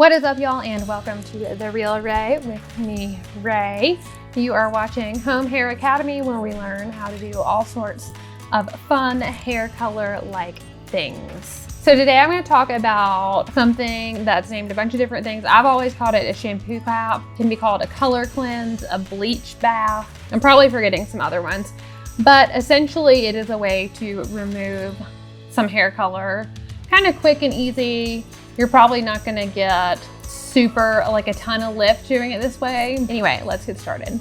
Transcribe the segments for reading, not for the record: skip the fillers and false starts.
What is up, y'all, and welcome to The Real Ray with me, Ray. You are watching Home Hair Academy, where we learn how to do all sorts of fun hair color-like things. So today I'm going to talk about something that's named a bunch of different things. I've always called it a shampoo cap. It can be called a color cleanse, a bleach bath. I'm probably forgetting some other ones, but essentially it is a way to remove some hair color kind of quick and easy. You're probably not gonna get super, like a ton of lift doing it this way. Anyway, let's get started.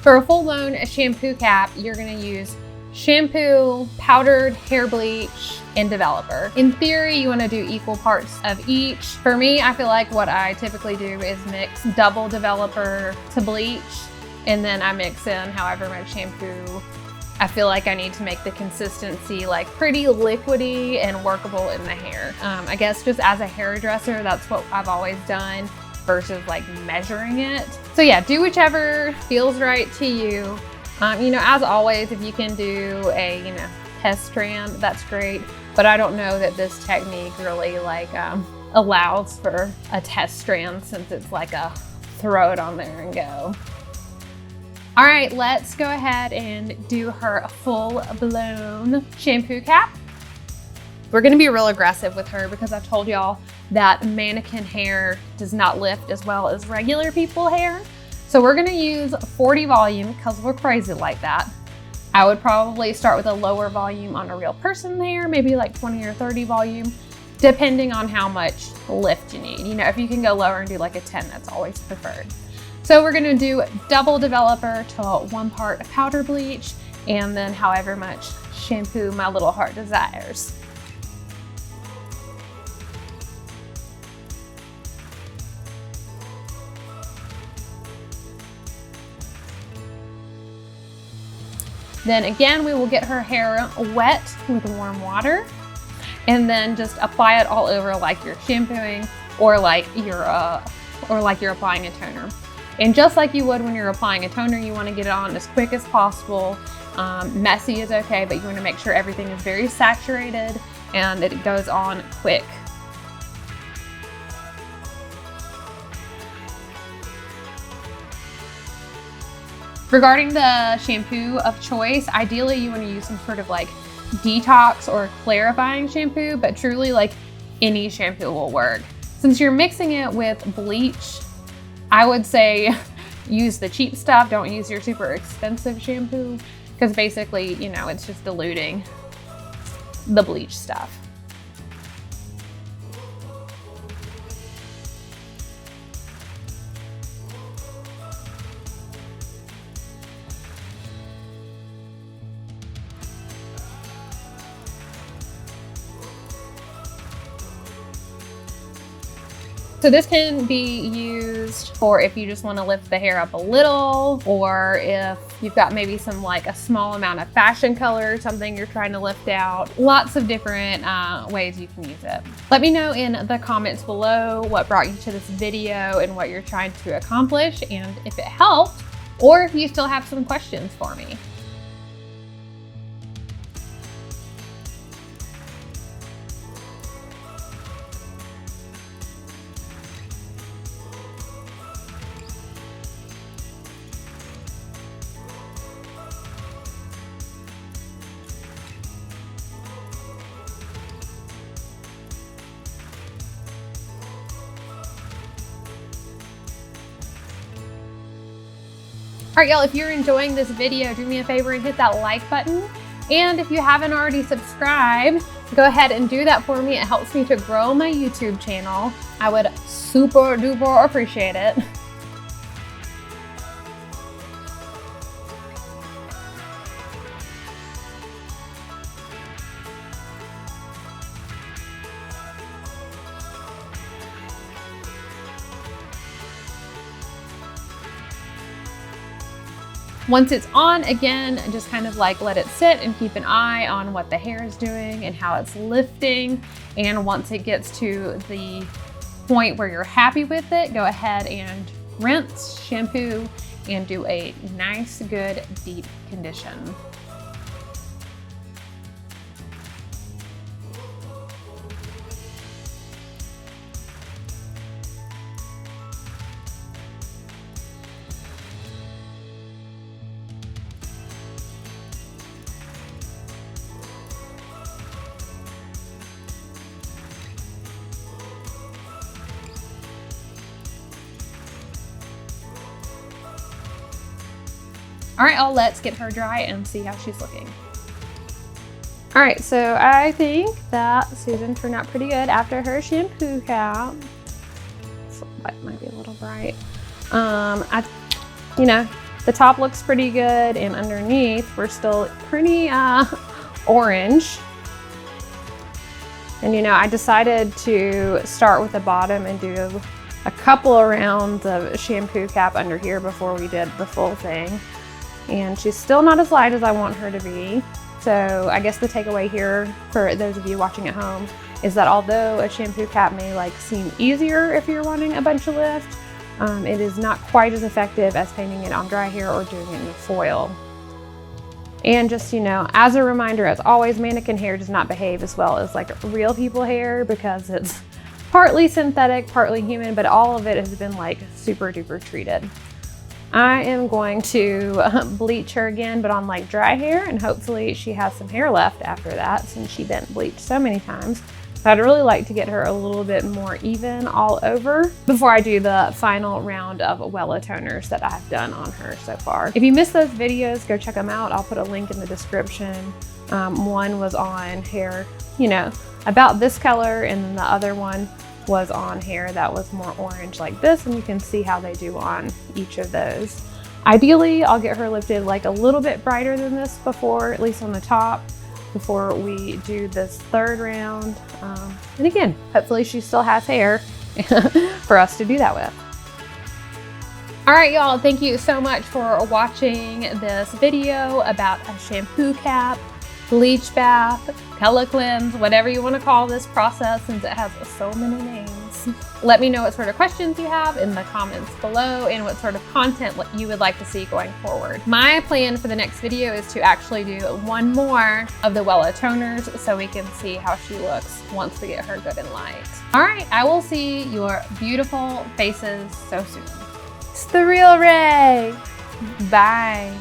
For a full-blown shampoo cap, you're gonna use shampoo, powdered hair bleach, and developer. In theory, you wanna do equal parts of each. For me, I feel like what I typically do is mix double developer to bleach, and then I mix in however much shampoo I feel like I need to make the consistency like pretty liquidy and workable in the hair. I guess just as a hairdresser, that's what I've always done versus like measuring it. So yeah, do whichever feels right to you. As always, if you can do a, test strand, that's great. But I don't know that this technique really allows for a test strand, since it's like a throw it on there and go. All right, let's go ahead and do her full-blown shampoo cap. We're gonna be real aggressive with her because I told y'all that mannequin hair does not lift as well as regular people hair. So we're gonna use 40 volume because we're crazy like that. I would probably start with a lower volume on a real person hair, maybe like 20 or 30 volume, depending on how much lift you need. If you can go lower and do like a 10, that's always preferred. So we're gonna do double developer to 1 part of powder bleach, and then however much shampoo my little heart desires. Then again, we will get her hair wet with warm water, and then just apply it all over like you're shampooing or like you're applying a toner. And just like you would when you're applying a toner, you want to get it on as quick as possible. Messy is okay, but you want to make sure everything is very saturated and it goes on quick. Regarding the shampoo of choice, ideally you want to use some sort of like detox or clarifying shampoo, but truly like any shampoo will work. Since you're mixing it with bleach, I would say use the cheap stuff. Don't use your super expensive shampoo, because basically, it's just diluting the bleach stuff. So this can be used for if you just want to lift the hair up a little, or if you've got maybe some like a small amount of fashion color, something you're trying to lift out. Lots of different ways you can use it. Let me know in the comments below what brought you to this video and what you're trying to accomplish, and if it helped, or if you still have some questions for me. All right, y'all, if you're enjoying this video, do me a favor and hit that like button. And if you haven't already subscribed, go ahead and do that for me. It helps me to grow my YouTube channel. I would super duper appreciate it. Once it's on, again, just kind of like let it sit and keep an eye on what the hair is doing and how it's lifting. And once it gets to the point where you're happy with it, go ahead and rinse, shampoo, and do a nice, good, deep condition. All right, let's get her dry and see how she's looking. All right, so I think that Susan turned out pretty good after her shampoo cap. This light might be a little bright. You know, the top looks pretty good, and underneath we're still pretty orange. And you know, I decided to start with the bottom and do a couple of rounds of shampoo cap under here before we did the full thing. And she's still not as light as I want her to be. So I guess the takeaway here for those of you watching at home is that although a shampoo cap may seem easier if you're wanting a bunch of lift, it is not quite as effective as painting it on dry hair or doing it in a foil. And just, you know, as a reminder, as always, mannequin hair does not behave as well as real people hair because it's partly synthetic, partly human, but all of it has been super duper treated. I am going to bleach her again, but on dry hair, and hopefully she has some hair left after that since she didn't bleach so many times. So I'd really like to get her a little bit more even all over before I do the final round of Wella toners that I've done on her so far. If you missed those videos, go check them out. I'll put a link in the description. One was on hair, you know, about this color, and then the other one was on hair that was more orange like this, and you can see how they do on each of those. Ideally, I'll get her lifted a little bit brighter than this before, at least on the top, before we do this third round. And again, hopefully she still has hair for us to do that with. All right, y'all, thank you so much for watching this video about a shampoo cap, bleach bath, color cleanse, whatever you want to call this process since it has so many names. Let me know what sort of questions you have in the comments below and what sort of content you would like to see going forward. My plan for the next video is to actually do one more of the Wella toners so we can see how she looks once we get her good and light. All right, I will see your beautiful faces so soon. It's the real Ray. Bye.